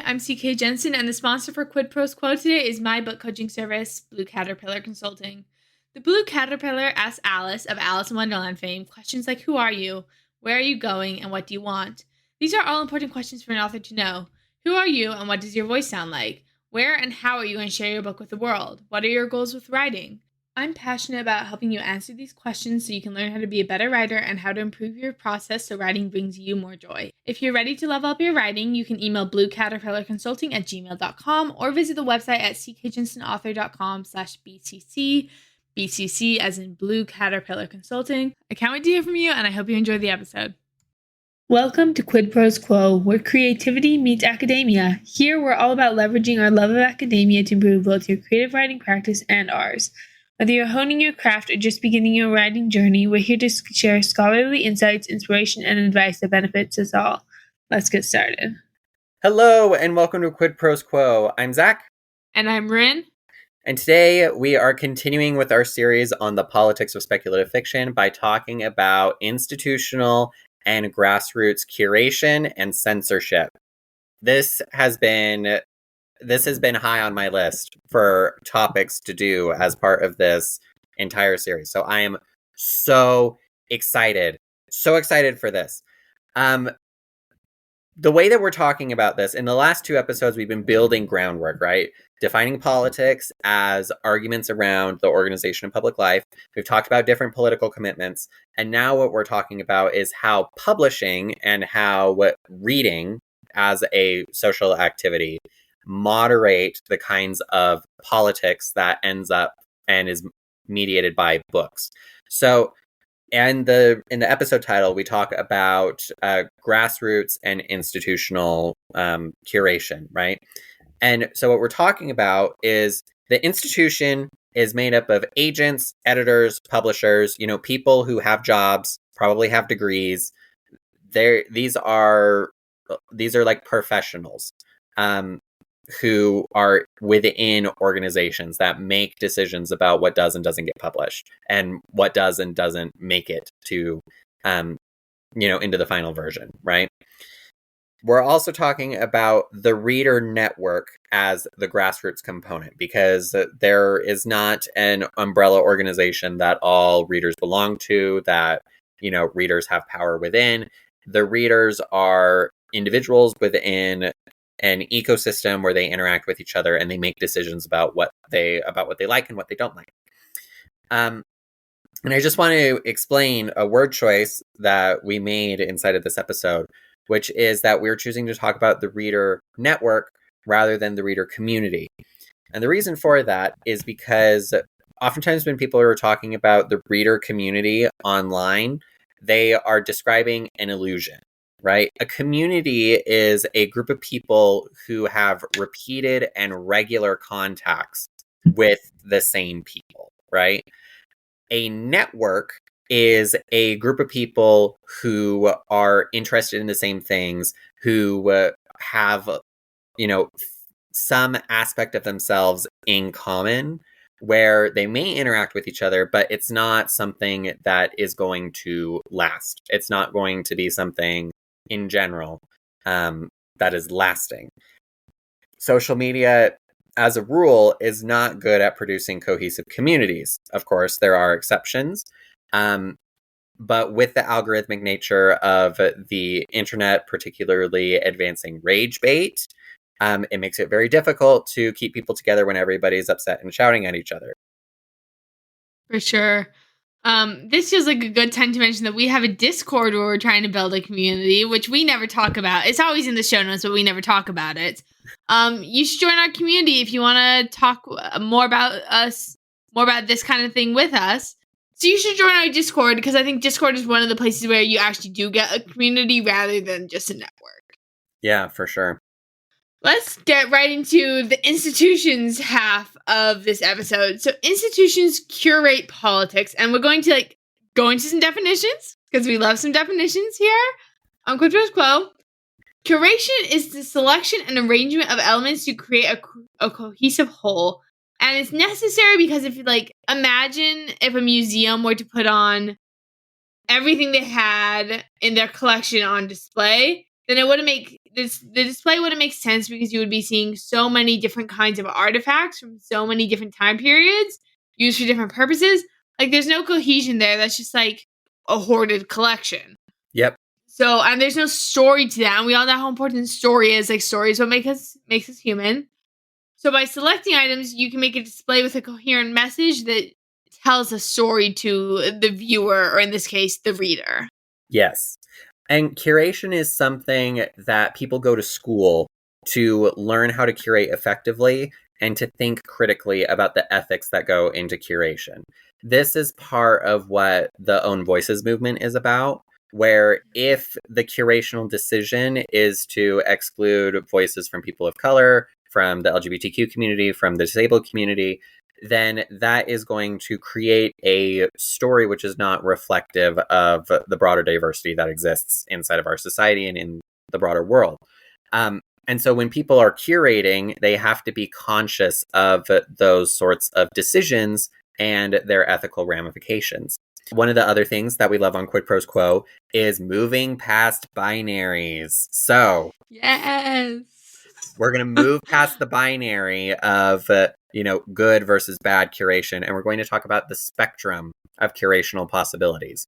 I'm CK Jensen, and the sponsor for Quid Pros Quo today is my book coaching service, Blue Caterpillar Consulting. The Blue Caterpillar asks Alice, of Alice in Wonderland fame, questions like, who are you, where are you going, and what do you want? These are all important questions for an author to know. Who are you, and what does your voice sound like? Where and how are you going to share your book with the world? What are your goals with writing? I'm passionate about helping you answer these questions so you can learn how to be a better writer and how to improve your process so writing brings you more joy. If you're ready to level up your writing, you can email bluecaterpillarconsulting@gmail.com or visit the website at ckjensenauthor.com/BCC. BCC as in Blue Caterpillar Consulting. I can't wait to hear from you, and I hope you enjoy the episode. Welcome to Quid Pros Quo, where creativity meets academia. Here, we're all about leveraging our love of academia to improve both your creative writing practice and ours. Whether you're honing your craft or just beginning your writing journey, we're here to share scholarly insights, inspiration, and advice that benefits us all. Let's get started. Hello, and welcome to Quid Pros Quo. I'm Zach. And I'm Rin. And today we are continuing with our series on the politics of speculative fiction by talking about institutional and grassroots curation and censorship. This has been high on my list for topics to do as part of this entire series. So I am so excited for this. The way that we're talking about this, in the last two episodes, we've been building groundwork, right? Defining politics as arguments around the organization of public life. We've talked about different political commitments. And now what we're talking about is how publishing and how reading as a social activity moderate the kinds of politics that ends up and is mediated by books. So, and in the episode title, we talk about grassroots and institutional curation, right? And so what we're talking about is the institution is made up of agents, editors, publishers, people who have jobs, probably have degrees. These are like professionals who are within organizations that make decisions about what does and doesn't get published and what does and doesn't make it to, into the final version, right? We're also talking about the reader network as the grassroots component, because there is not an umbrella organization that all readers belong to, that, readers have power within. The readers are individuals within an ecosystem where they interact with each other and they make decisions about what they like and what they don't like. And I just want to explain a word choice that we made inside of this episode, which is that we're choosing to talk about the reader network rather than the reader community. And the reason for that is because oftentimes when people are talking about the reader community online, they are describing an illusion. Right? A community is a group of people who have repeated and regular contacts with the same people, right? A network is a group of people who are interested in the same things, who have, some aspect of themselves in common, where they may interact with each other, but it's not something that is going to last. It's not going to be something in general that is lasting. Social media, as a rule, is not good at producing cohesive communities. Of course, there are exceptions, but with the algorithmic nature of the internet, particularly advancing rage bait, it makes it very difficult to keep people together when everybody's upset and shouting at each other. For sure. This feels like a good time to mention that we have a Discord where we're trying to build a community, which we never talk about. It's always in the show notes, but we never talk about it. You should join our community if you want to talk more about us, more about this kind of thing with us. So you should join our Discord, because I think Discord is one of the places where you actually do get a community rather than just a network. Yeah, for sure. Let's get right into the institutions half of this episode. So institutions curate politics, and we're going to go into some definitions, because we love some definitions here on Quid Pros Quo. Curation is the selection and arrangement of elements to create a cohesive whole. And it's necessary because if imagine if a museum were to put on everything they had in their collection on display, then it wouldn't make the display wouldn't make sense because you would be seeing so many different kinds of artifacts from so many different time periods used for different purposes. Like, there's no cohesion there. That's just like a hoarded collection. Yep. So, and there's no story to that. And we all know how important story is. Like, story is what makes us human. So by selecting items, you can make a display with a coherent message that tells a story to the viewer, or in this case, the reader. Yes. And curation is something that people go to school to learn how to curate effectively and to think critically about the ethics that go into curation. This is part of what the Own Voices movement is about, where if the curational decision is to exclude voices from people of color, from the LGBTQ community, from the disabled community, then that is going to create a story which is not reflective of the broader diversity that exists inside of our society and in the broader world. And so when people are curating, they have to be conscious of those sorts of decisions and their ethical ramifications. One of the other things that we love on Quid Pros Quo is moving past binaries. So, yes, we're going to move past the binary of, good versus bad curation, and we're going to talk about the spectrum of curational possibilities.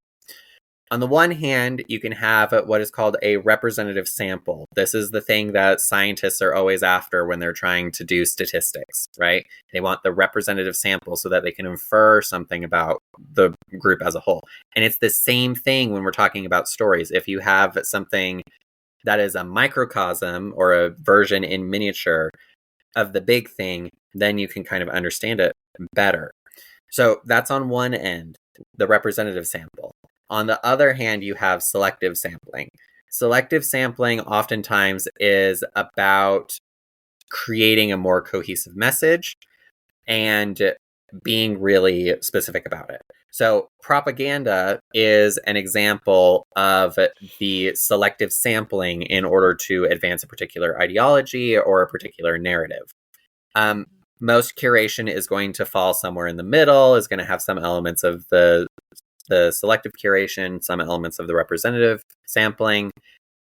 On the one hand, you can have what is called a representative sample. This is the thing that scientists are always after when they're trying to do statistics, right? They want the representative sample so that they can infer something about the group as a whole. And it's the same thing when we're talking about stories. If you have something that is a microcosm or a version in miniature of the big thing, then you can kind of understand it better. So that's on one end, the representative sample. On the other hand, you have selective sampling. Selective sampling oftentimes is about creating a more cohesive message and being really specific about it. So propaganda is an example of the selective sampling in order to advance a particular ideology or a particular narrative. Most curation is going to fall somewhere in the middle, is going to have some elements of the selective curation, some elements of the representative sampling.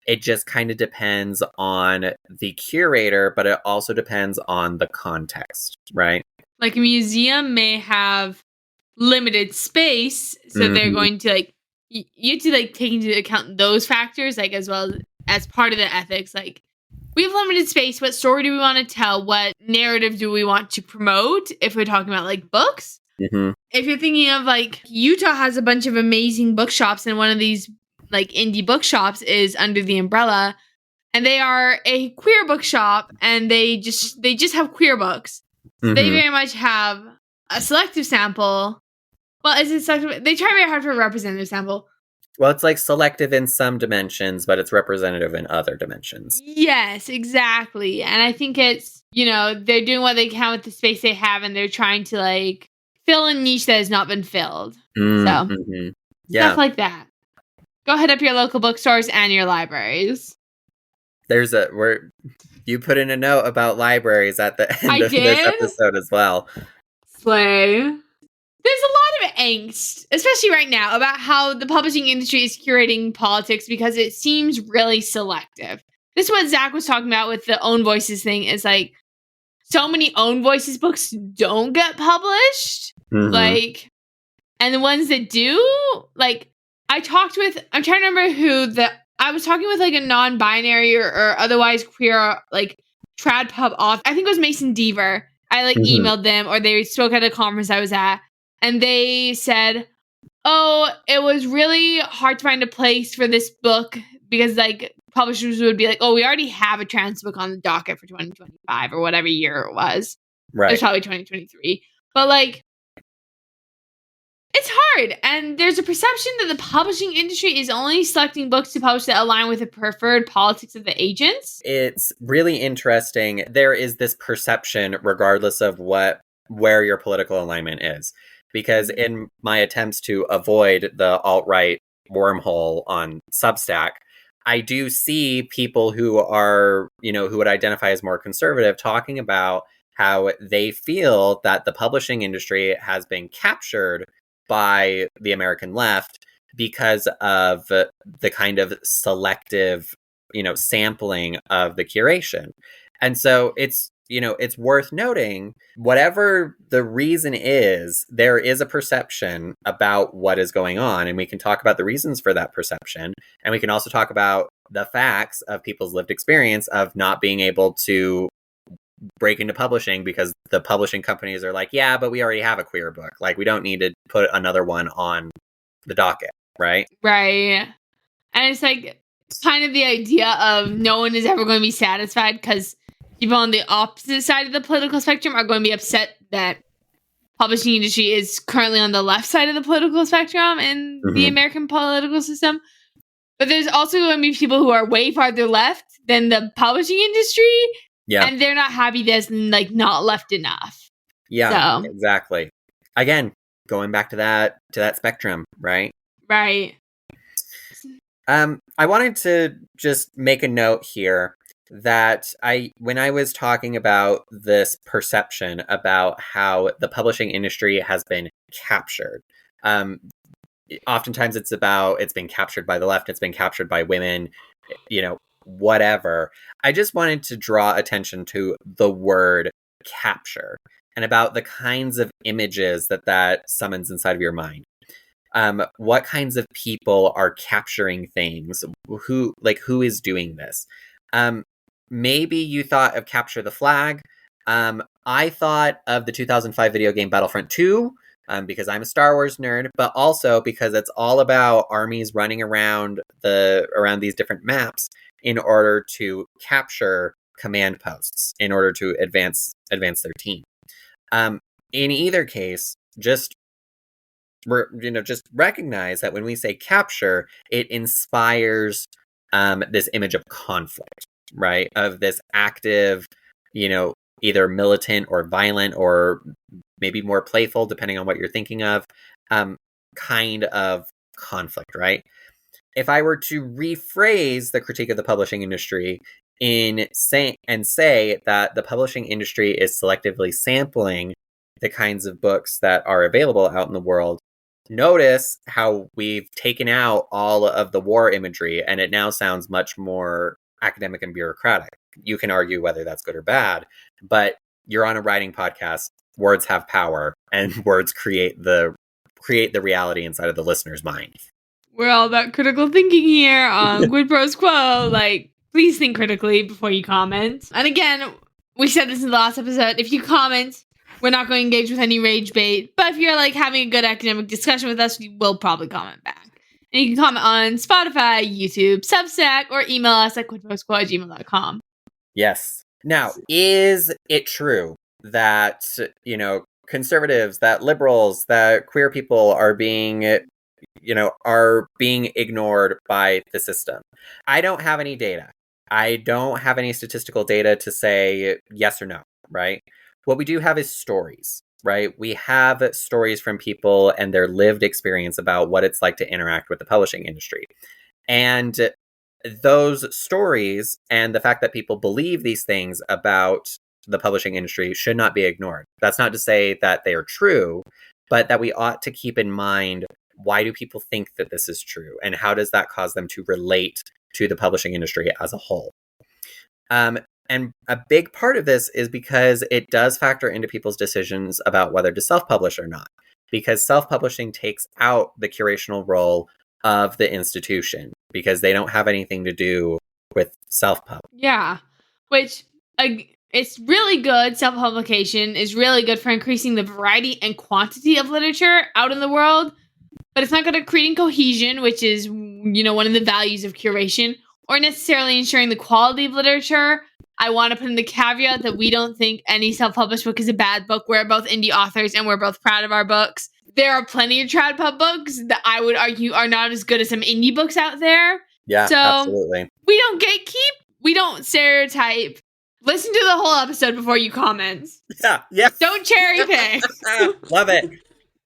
It just kind of depends on the curator, but it also depends on the context, right? Like a museum may have limited space, so they're going to you have to take into account those factors, like as well as part of the ethics. Like, we have limited space. What story do we want to tell? What narrative do we want to promote? If we're talking about like books, if you're thinking of like Utah has a bunch of amazing bookshops, and one of these like indie bookshops is Under the Umbrella, and they are a queer bookshop, and they just have queer books. So they very much have a selective sample. Well, is it selective? They try very hard for a representative sample. Well, it's like selective in some dimensions, but it's representative in other dimensions. Yes, exactly. And I think it's, they're doing what they can with the space they have, and they're trying to like fill a niche that has not been filled. Stuff like that. Go hit up your local bookstores and your libraries. You put in a note about libraries at the end of this episode as well. Slay. There's a lot of angst, especially right now, about how the publishing industry is curating politics because it seems really selective. This is what Zach was talking about with the Own Voices thing. Is like, so many Own Voices books don't get published. Like, and the ones that do, like, I'm trying to remember I was talking with like a non-binary or otherwise queer, like, trad pub off. I think it was Mason Deaver. I emailed them, or they spoke at a conference I was at. And they said, oh, it was really hard to find a place for this book because like publishers would be like, oh, we already have a trans book on the docket for 2025 or whatever year it was. Right. It was probably 2023. But like, it's hard. And there's a perception that the publishing industry is only selecting books to publish that align with the preferred politics of the agents. It's really interesting. There is this perception, regardless of where your political alignment is. Because in my attempts to avoid the alt-right wormhole on Substack, I do see people who are, who would identify as more conservative talking about how they feel that the publishing industry has been captured by the American left because of the kind of selective, sampling of the curation. And so it's worth noting, whatever the reason is, there is a perception about what is going on. And we can talk about the reasons for that perception. And we can also talk about the facts of people's lived experience of not being able to break into publishing because the publishing companies are like, yeah, but we already have a queer book. Like, we don't need to put another one on the docket, right? Right. And it's like kind of the idea of no one is ever going to be satisfied because people on the opposite side of the political spectrum are going to be upset that publishing industry is currently on the left side of the political spectrum in the American political system. But there's also going to be people who are way farther left than the publishing industry. Yeah. And they're not happy that's like not left enough. Yeah, so. Exactly. Again, going back to that spectrum, right? Right. I wanted to just make a note here that when I was talking about this perception about how the publishing industry has been captured, oftentimes it's been captured by the left, it's been captured by women, whatever. I just wanted to draw attention to the word capture and about the kinds of images that summons inside of your mind. What kinds of people are capturing things? Who is doing this? Maybe you thought of Capture the Flag. I thought of the 2005 video game Battlefront 2, because I'm a Star Wars nerd, but also because it's all about armies running around these different maps in order to capture command posts, in order to advance their team. In either case, just recognize that when we say capture, it inspires this image of conflict, right? Of this active, either militant or violent or maybe more playful, depending on what you're thinking of, kind of conflict, right? If I were to rephrase the critique of the publishing industry say that the publishing industry is selectively sampling the kinds of books that are available out in the world, notice how we've taken out all of the war imagery and it now sounds much more academic and bureaucratic. You can argue whether that's good or bad, but you're on a writing podcast. Words have power, and words create the reality inside of the listener's mind. We're all about critical thinking here on Quid Pros Quo. Like, please think critically before you comment. And again, we said this in the last episode. If you comment, we're not going to engage with any rage bait. But if you're like having a good academic discussion with us, we will probably comment back. And you can comment on Spotify, YouTube, Substack, or email us at quidprosquo@gmail.com. Yes. Now, is it true that, conservatives, that liberals, that queer people are being ignored by the system? I don't have any data. I don't have any statistical data to say yes or no, right? What we do have is stories, right? We have stories from people and their lived experience about what it's like to interact with the publishing industry. And those stories and the fact that people believe these things about the publishing industry should not be ignored. That's not to say that they are true, but that we ought to keep in mind, why do people think that this is true? And how does that cause them to relate to the publishing industry as a whole? And a big part of this is because it does factor into people's decisions about whether to self-publish or not. Because self-publishing takes out the curational role of the institution, because they don't have anything to do with self-pub. Yeah, which it's really good. Self-publication is really good for increasing the variety and quantity of literature out in the world, but it's not good at creating cohesion, which is, one of the values of curation, or necessarily ensuring the quality of literature. I want to put in the caveat that we don't think any self-published book is a bad book. We're both indie authors and we're both proud of our books. There are plenty of trad pub books that I would argue are not as good as some indie books out there. Yeah, so absolutely. We don't gatekeep. We don't stereotype. Listen to the whole episode before you comment. Yeah. Don't cherry pick. Love it.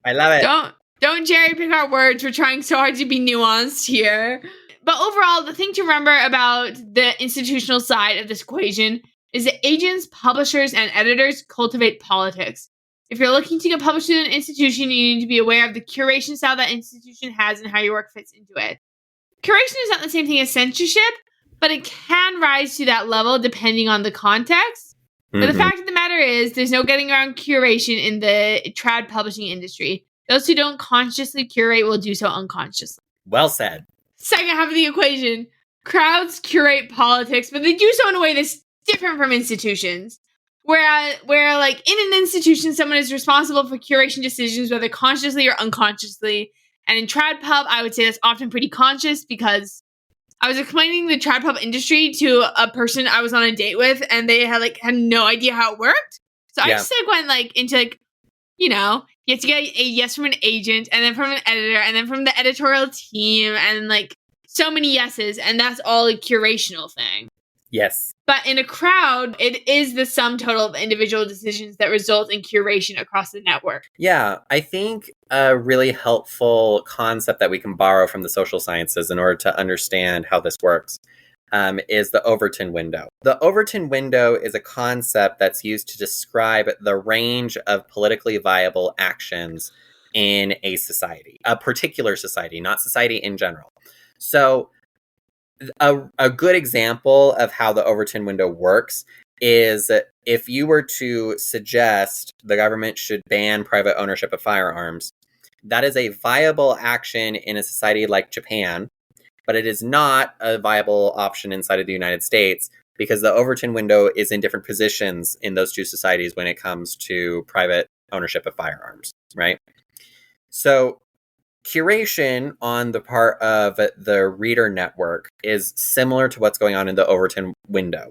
I love it. Don't cherry pick our words. We're trying so hard to be nuanced here. But overall, the thing to remember about the institutional side of this equation is that agents, publishers, and editors cultivate politics. If you're looking to get published in an institution, you need to be aware of the curation style that institution has and how your work fits into it. Curation is not the same thing as censorship, but it can rise to that level depending on the context. But the fact of the matter is, there's no getting around curation in the trad publishing industry. Those who don't consciously curate will do so unconsciously. Well said. Second half of the equation, crowds curate politics, but they do so in a way that's different from institutions. Where like in an institution, someone is responsible for curation decisions, whether consciously or unconsciously. And in trad pub, I would say that's often pretty conscious, because I was explaining the trad pub industry to a person I was on a date with, and they had no idea how it worked. So I just went into you have to get a yes from an agent, and then from an editor, and then from the editorial team, and so many yeses, and that's all a curational thing. Yes. But in a crowd, it is the sum total of individual decisions that result in curation across the network. Yeah, I think a really helpful concept that we can borrow from the social sciences in order to understand how this works is the Overton window. The Overton window is a concept that's used to describe the range of politically viable actions in a society, a particular society, not society in general. So a good example of how the Overton window works is if you were to suggest the government should ban private ownership of firearms, that is a viable action in a society like Japan, but it is not a viable option inside of the United States, because the Overton window is in different positions in those two societies when it comes to private ownership of firearms, right? So curation on the part of the reader network is similar to what's going on in the Overton window.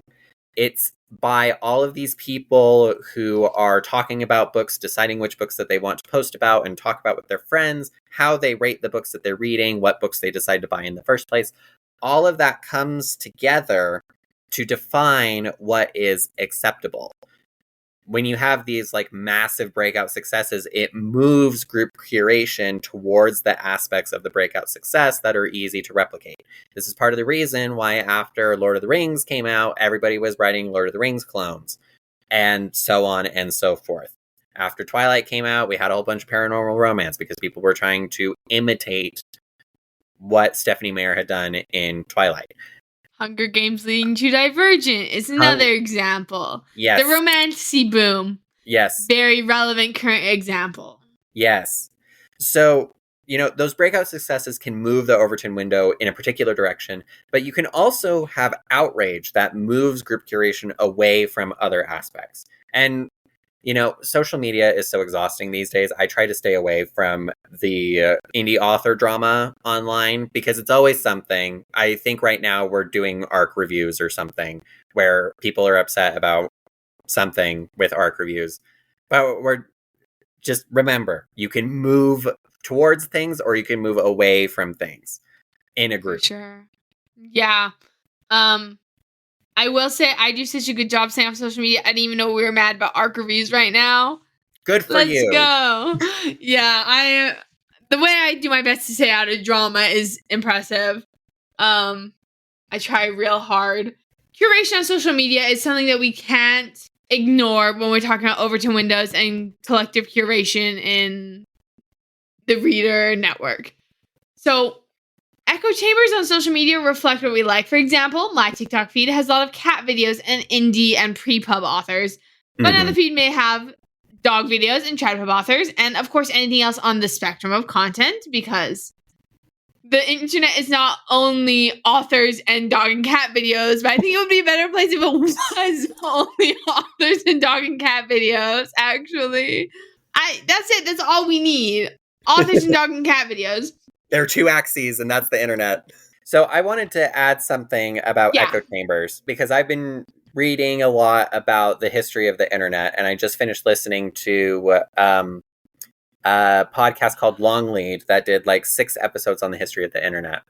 It's by all of these people who are talking about books, deciding which books that they want to post about and talk about with their friends, how they rate the books that they're reading, what books they decide to buy in the first place. All of that comes together to define what is acceptable. When you have these massive breakout successes, it moves group curation towards the aspects of the breakout success that are easy to replicate. This is part of the reason why after Lord of the Rings came out, everybody was writing Lord of the Rings clones, and so on and so forth. After Twilight came out, we had a whole bunch of paranormal romance because people were trying to imitate what Stephanie Meyer had done in Twilight. Hunger Games leading to Divergent is another example. Yes. The romantasy boom. Yes. Very relevant current example. Yes. So, those breakout successes can move the Overton window in a particular direction, but you can also have outrage that moves group curation away from other aspects. And, social media is so exhausting these days. I try to stay away from the indie author drama online because it's always something. I think right now we're doing ARC reviews or something where people are upset about something with ARC reviews. But just remember, you can move towards things or you can move away from things in a group. For sure. Yeah. I will say I do such a good job staying off social media. I didn't even know we were mad about ARC reviews right now. Good for you. Let's go. Yeah, the way I do my best to stay out of drama is impressive. I try real hard. Curation on social media is something that we can't ignore when we're talking about Overton windows and collective curation in the reader network. So echo chambers on social media reflect what we like. For example, my TikTok feed has a lot of cat videos and indie and pre-pub authors. But another feed may have dog videos and trad pub authors, and of course anything else on the spectrum of content, because the internet is not only authors and dog and cat videos, but I think it would be a better place if it was only authors and dog and cat videos, actually. That's it. That's all we need. Authors and dog and cat videos. There are two axes, and that's the internet. So I wanted to add something about echo chambers, because I've been reading a lot about the history of the internet, and I just finished listening to a podcast called Long Lead that did 6 episodes on the history of the internet.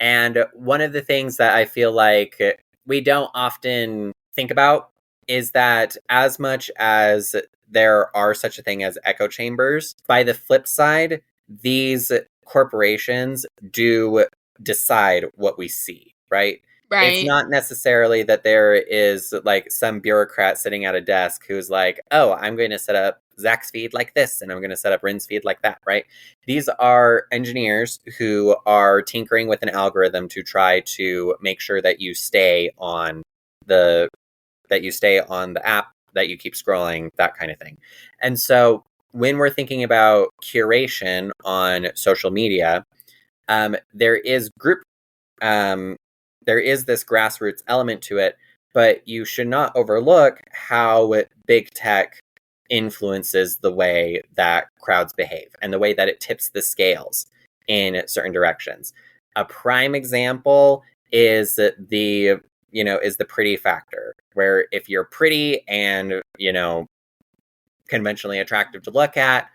And one of the things that I feel like we don't often think about is that as much as there are such a thing as echo chambers, by the flip side, these corporations do decide what we see, right? It's not necessarily that there is like some bureaucrat sitting at a desk who's like, oh, I'm going to set up Zach's feed like this and I'm going to set up Rin's feed like that, right? These are engineers who are tinkering with an algorithm to try to make sure that you stay on the app, that you keep scrolling, that kind of thing. And so when we're thinking about curation on social media, there is this grassroots element to it, but you should not overlook how big tech influences the way that crowds behave and the way that it tips the scales in certain directions. A prime example is the pretty factor, where if you're pretty and, conventionally attractive to look at,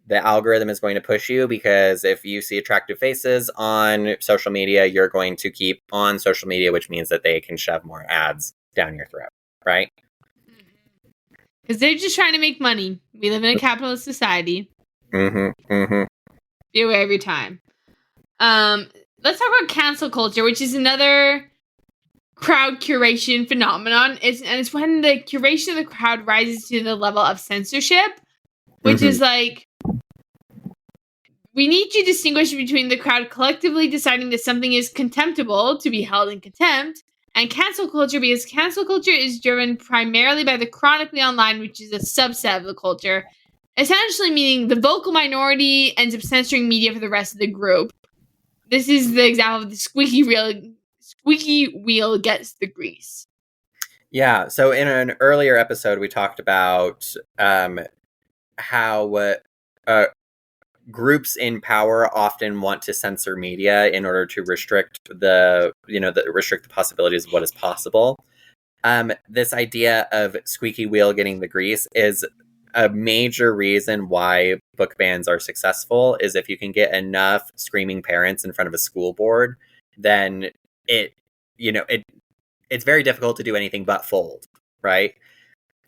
the algorithm is going to push you, because if you see attractive faces on social media, you're going to keep on social media, which means that they can shove more ads down your throat, right? Because they're just trying to make money. We live in a capitalist society. Be aware of your time. Let's talk about cancel culture, which is another crowd curation phenomenon. It's when the curation of the crowd rises to the level of censorship, which is like, we need to distinguish between the crowd collectively deciding that something is contemptible to be held in contempt, and cancel culture, because cancel culture is driven primarily by the chronically online, which is a subset of the culture, essentially meaning the vocal minority ends up censoring media for the rest of the group. This is the example of the squeaky wheel gets the grease. Yeah, so in an earlier episode, we talked about how groups in power often want to censor media in order to restrict the possibilities of what is possible. This idea of squeaky wheel getting the grease is a major reason why book bans are successful. Is if you can get enough screaming parents in front of a school board, then it's very difficult to do anything but fold, right?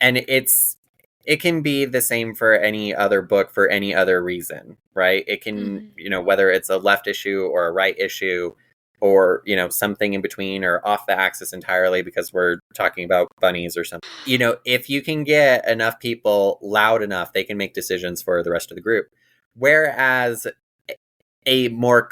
And it can be the same for any other book for any other reason, right? It can, whether it's a left issue or a right issue, or, something in between or off the axis entirely because we're talking about bunnies or something. If you can get enough people loud enough, they can make decisions for the rest of the group. Whereas a more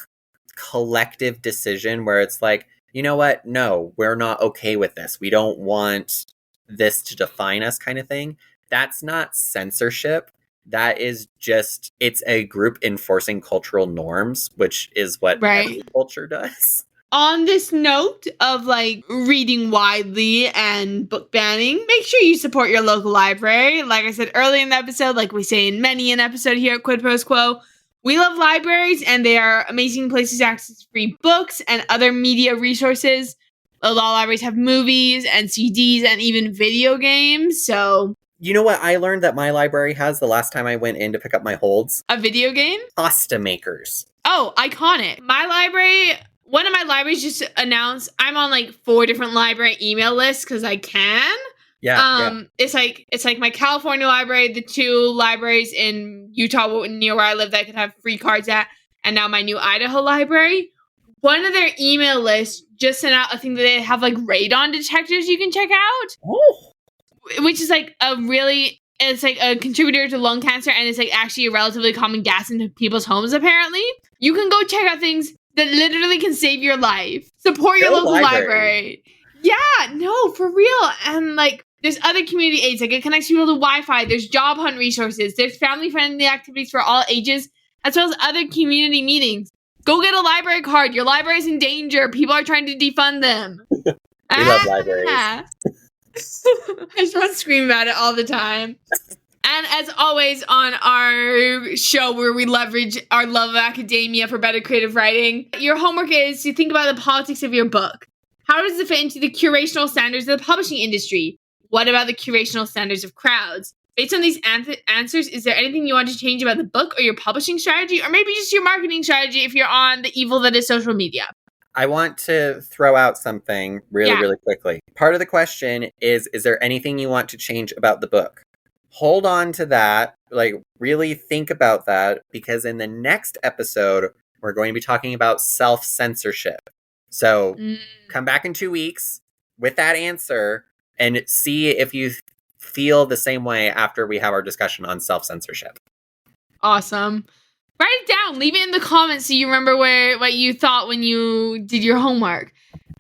collective decision where it's like, you know what? No, we're not okay with this. We don't want this to define us, kind of thing. That's not censorship. That is just, it's a group enforcing cultural norms, which is what every culture does. On this note of reading widely and book banning, make sure you support your local library. Like I said earlier in the episode, like we say in many an episode here at Quid Pros Quo, we love libraries and they are amazing places to access free books and other media resources. A lot of libraries have movies and CDs and even video games, so... You know what I learned that my library has the last time I went in to pick up my holds? A video game? Pasta makers. Oh, iconic. One of my libraries just announced I'm on 4 different library email lists because I can. Yeah. It's like my California library, the 2 libraries in Utah near where I live that I could have free cards at, and now my new Idaho library. One of their email lists just sent out a thing that they have radon detectors you can check out. Oh. Which is it's a contributor to lung cancer, and it's actually a relatively common gas in people's homes, apparently. You can go check out things that literally can save your life. Support your local library. Yeah, no, for real. And there's other community aids. It connects people to Wi-Fi. There's job hunt resources. There's family-friendly activities for all ages, as well as other community meetings. Go get a library card. Your library's in danger. People are trying to defund them. We love libraries. I just want to scream about it all the time. And as always on our show where we leverage our love of academia for better creative writing, your homework is to think about the politics of your book. How does it fit into the curational standards of the publishing industry? What about the curational standards of crowds? Based on these answers, is there anything you want to change about the book or your publishing strategy, or maybe just your marketing strategy if you're on the evil that is social media? I want to throw out something really quickly. Part of the question is there anything you want to change about the book? Hold on to that. Really think about that, because in the next episode, we're going to be talking about self-censorship. So come back in 2 weeks with that answer and see if you feel the same way after we have our discussion on self-censorship. Awesome. Write it down. Leave it in the comments so you remember what you thought when you did your homework.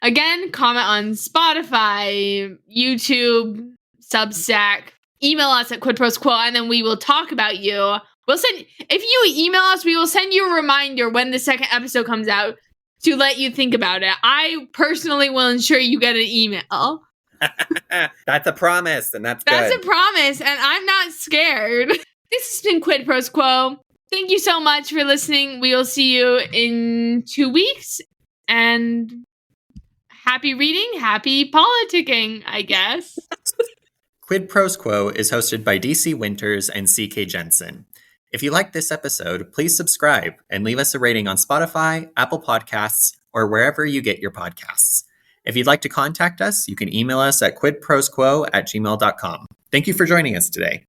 Again, comment on Spotify, YouTube, Substack. Email us at quidprosquo, and then we will talk about you. If you email us, we will send you a reminder when the second episode comes out to let you think about it. I personally will ensure you get an email. That's a promise, and that's good. That's a promise, and I'm not scared. This has been Quid Pros Quo. Thank you so much for listening. We will see you in 2 weeks, and happy reading, happy politicking, I guess. Quid Pros Quo is hosted by DC Winters and CK Jensen. If you like this episode, please subscribe and leave us a rating on Spotify, Apple Podcasts, or wherever you get your podcasts. If you'd like to contact us, you can email us at quidprosquo@gmail.com. Thank you for joining us today.